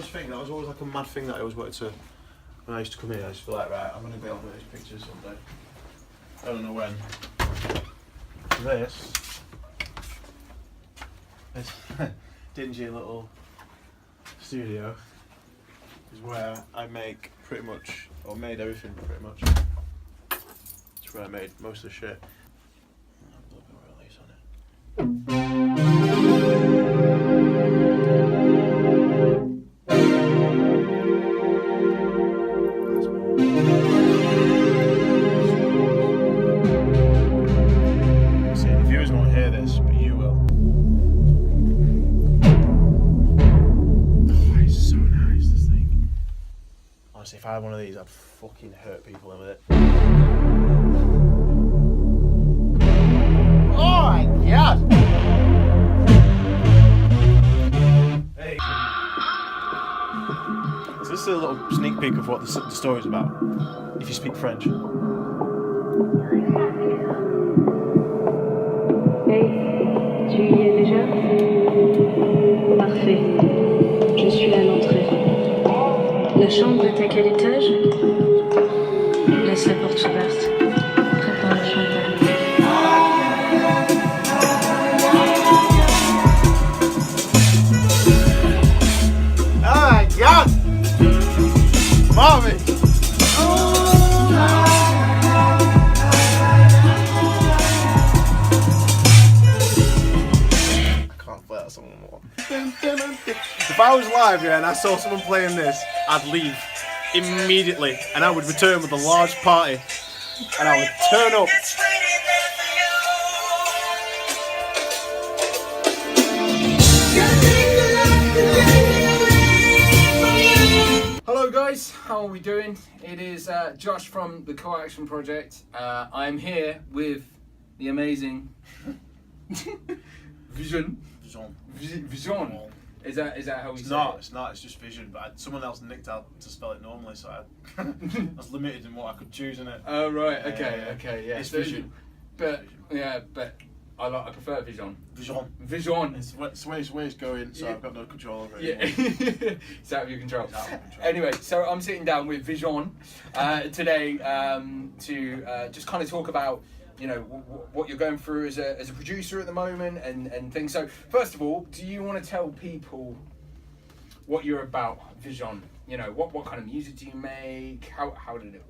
always think that was always like a mad thing that I always wanted to. When I used to come here, I used to feel like, right, I'm gonna be able to make these pictures someday. I don't know when. This dingy little studio is where I make pretty much, or made everything pretty much. It's where I made most of the shit. I'll have a little bit of release on it. See, the viewers won't hear this, but you will. Oh, it's so nice, this thing. Honestly, if I had one of these, I'd fucking hurt people with it. Oh my god! Hey. So this is a little sneak peek of what the story's about, if you speak French. Hey, tu y es déjà? Parfait. Je suis à l'entrée. La chambre est à quel étage? Laisse la porte ouverte. Prépare le champagne. Oh my god! Mommy! I can't play that song anymore. If I was live, yeah, and I saw someone playing this, I'd leave immediately, and I would return with a large party, and I would turn up. Hello guys, how are we doing? It is Josh from the Co-Action Project. I'm here with the amazing Vzion. Vzion. Is that how we say it? It's not. It's just Vision. But someone else nicked out to spell it normally, so I was limited in what I could choose in it. Oh right, okay, yeah. It's Vision. But I prefer Vzion. Vision. It's the way it's going, so I've got no control over it. Yeah, it's out of your control. Anyway, so I'm sitting down with Vzion today to just kind of talk about, you know, what you're going through as a producer at the moment and things. So first of all, do you want to tell people what you're about, Vzion? You know, what kind of music do you make? How did it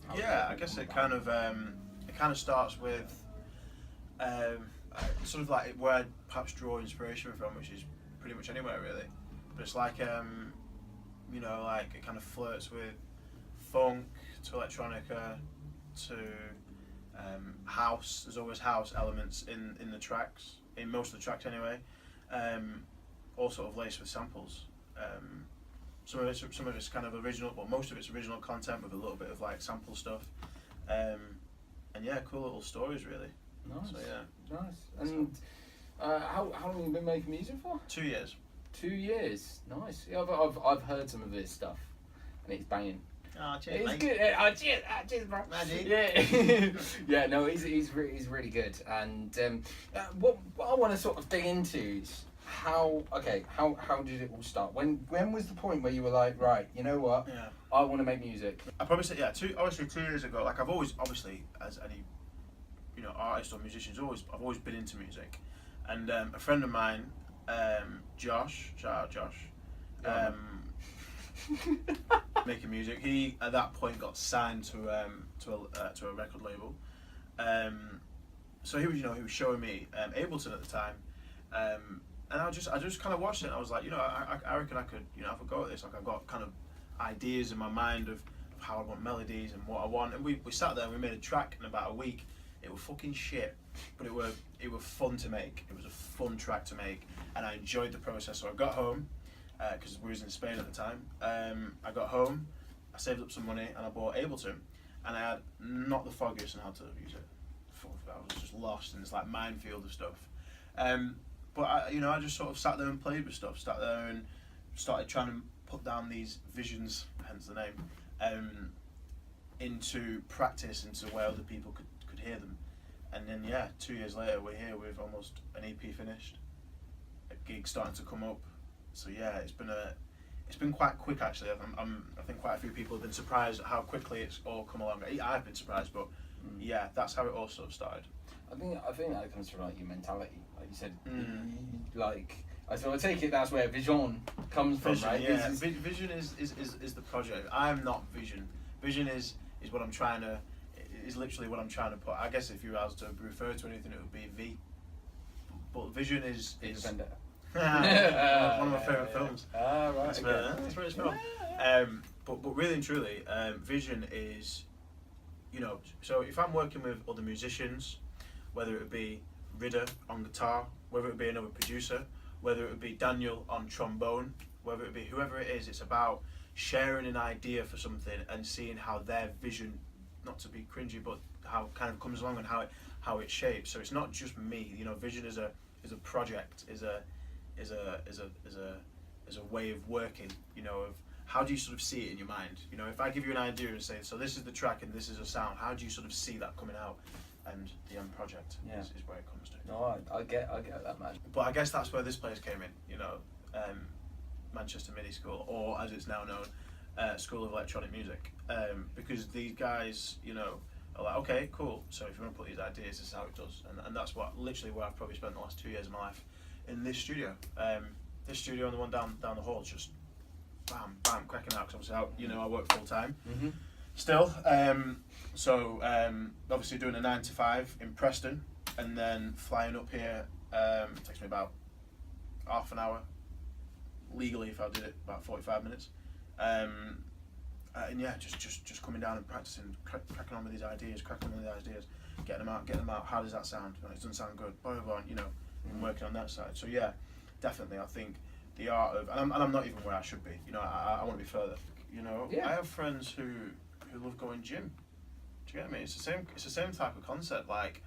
all? I guess it kind of starts with sort of like where I perhaps draw inspiration from, which is pretty much anywhere really. But it's like you know, like it kind of flirts with funk to electronica to house. There's always house elements in the tracks, in most of the tracks anyway. All sort of laced with samples. Some of it's kind of original, but most of it's original content with a little bit of like sample stuff. And yeah, cool little stories really. Nice. So yeah. Nice. And how long have you been making music for? 2 years. 2 years. Nice. Yeah, I've heard some of his stuff, and it's banging. Oh, cheers, It's mate. good. Cheers, bro. Magic. Yeah. Yeah. No, he's really good. And what I want to sort of dig into is how did it all start? When was the point where you were like, right, you know what? Yeah. I want to make music. I probably say 2 years ago. Like I've always, obviously, as any, you know, artist or musician, I've always been into music, and a friend of mine, Josh, shout out Josh, making music. He at that point got signed to a record label, so he was showing me Ableton at the time, and I just kind of watched it. And I was like, you know, I reckon I could, you know, have a go at this. Like I've got kind of ideas in my mind of how I want melodies and what I want, and we sat there and we made a track in about a week. It was fucking shit, but it were fun to make. It was a fun track to make, and I enjoyed the process. So I got home, because we was in Spain at the time. I got home, I saved up some money, and I bought Ableton, and I had not the foggiest on how to use it. I was just lost in this like minefield of stuff. But I just sort of sat there and played with stuff. Sat there and started trying to put down these visions, hence the name, into practice, into where other people could hear them. And then 2 years later we're here with almost an EP finished, a gig starting to come up. So yeah, it's been a it's been quite quick actually. I think quite a few people have been surprised at how quickly it's all come along. I've been surprised, but yeah, that's how it all sort of started. I think that comes from like your mentality, like you said, like. So I take it that's where Vzion comes from, Vision, right? Yeah, Vision is the project. I'm not Vision. Vision is what I'm trying to. Is literally what I'm trying to put. I guess if you were to refer to anything, it would be V. But Vision is one of my favourite films. Ah, right. That's where it's from. But really and truly, Vision is, you know. So if I'm working with other musicians, whether it be Ridder on guitar, whether it be another producer, whether it would be Daniel on trombone, whether it be whoever it is, it's about sharing an idea for something and seeing how their vision, not to be cringy, but how kind of comes along and how it shapes. So it's not just me. You know, Vision is a project, is a way of working. You know, of how do you sort of see it in your mind? You know, if I give you an idea and say, so this is the track and this is a sound, how do you sort of see that coming out? And the end project is where it comes to. No, I get that, man. But I guess that's where this place came in, you know, Manchester MIDI School, or as it's now known, School of Electronic Music, because these guys, you know, are like, okay, cool, so if you want to put these ideas, this is how it does, and that's what literally where I've probably spent the last 2 years of my life, in this studio. This studio and the one down the hall, just bam, bam, cracking out, because obviously, you know, I work full time. Still, so obviously doing a 9 to 5 in Preston, and then flying up here. It takes me about half an hour. Legally, if I did it, about 45 minutes. And yeah, just coming down and practicing, cracking on with these ideas, getting them out. How does that sound? It doesn't sound good. Blah blah blah. You know, and working on that side. So yeah, definitely, I think the art of, and I'm not even where I should be. You know, I want to be further. You know, I have friends who love going gym. Do you get me? It's the same type of concept. Like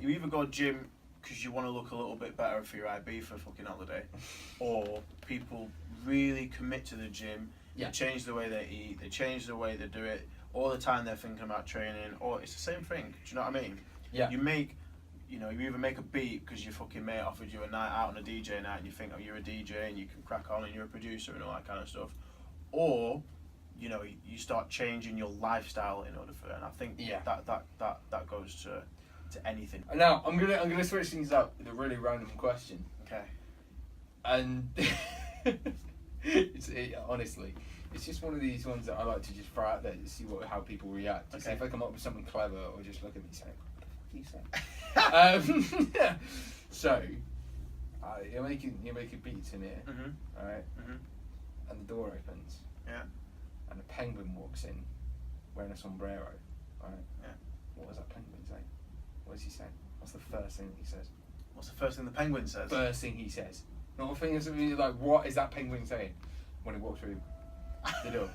you either go gym because you want to look a little bit better for your IB for fucking holiday, or people really commit to the gym. They change the way they eat. They change the way they do it. All the time they're thinking about training. Or it's the same thing. Do you know what I mean? Yeah. You either make a beat because your fucking mate offered you a night out on a DJ night, and you think, oh, you're a DJ and you can crack on and you're a producer and all that kind of stuff, or you know, you start changing your lifestyle in order for it. And I think that goes to anything. Now I'm gonna switch things up with a really random question. Okay. And honestly, it's just one of these ones that I like to just throw out there to see how people react. To see if they come up with something clever or just look at me saying, "What are you saying?" So you're making beats in here, alright? And the door opens. Yeah. And a penguin walks in, wearing a sombrero, right? Yeah. What does that penguin say? What does he say? What's the first thing he says? What's the first thing the penguin says? First thing he says. Not a thing that's like, what is that penguin saying when he walks through the door?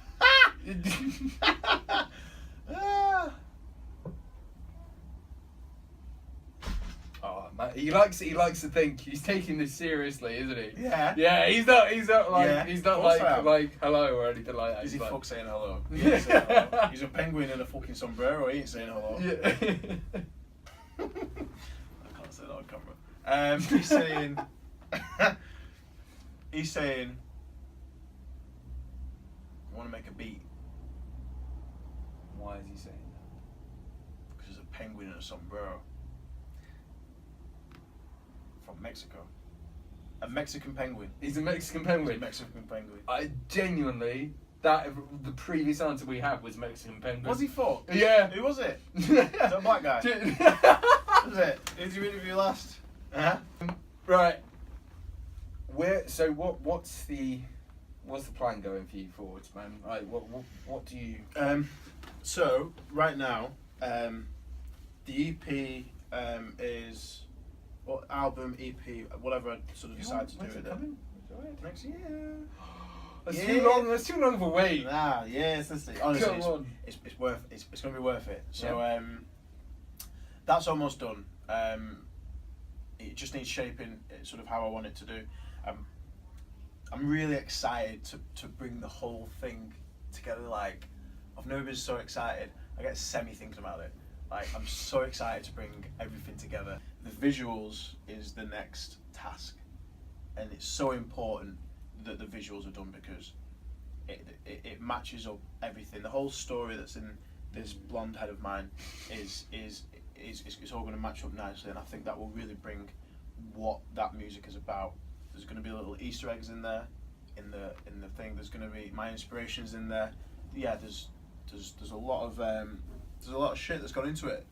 Oh man, he likes to think he's taking this seriously, isn't he? Yeah. Yeah, he's not like Yeah, he's not of course I am. like hello or anything like that. Is he He's like, fuck saying hello? He ain't saying hello. He's a penguin in a fucking sombrero. He ain't saying hello. Yeah. I can't say that on camera. He's saying. He's saying. I want to make a beat. Why is he saying that? Because there's a penguin in a sombrero. From Mexico. A Mexican penguin. He's a Mexican He's a penguin. Mexican penguin. I genuinely, the previous answer we had was Mexican penguin. Was he for? Yeah. Who was it? Is that a black guy? Was it? Who did you interview last? Right. What's the plan going for you forwards, man? Like, what do you? So right now, the EP is, or album, EP, whatever I sort of decide to do with it. Next year. That's Yeah. too long. That's too long of a wait. Nah, yes, that's it. Honestly, Come on. it's going to be worth it. So that's almost done. It just needs shaping, sort of how I want it to do. I'm really excited to bring the whole thing together. Like, I've never been so excited. I get semi-thinking about it. Like, I'm so excited to bring everything together. The visuals is the next task, and it's so important that the visuals are done because it matches up everything. The whole story that's in this blonde head of mine is it's all going to match up nicely, and I think that will really bring what that music is about. There's going to be little Easter eggs in there, in the thing. There's going to be my inspirations in there. Yeah, there's a lot of shit that's gone into it.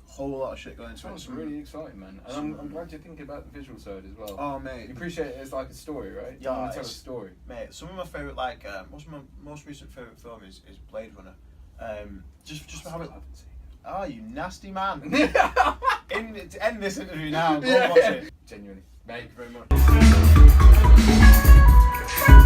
A whole lot of shit going into it. Sounds really exciting, man. And I'm glad you're thinking about the visual side as well. Oh, mate. You appreciate it as like a story, right? Yeah, You want to tell a story. Mate, some of my favourite, like, what's my most recent favourite film is Blade Runner. Just for having. Oh, you nasty man! End this interview now. Go watch it. Genuinely, mate. Thank you very much.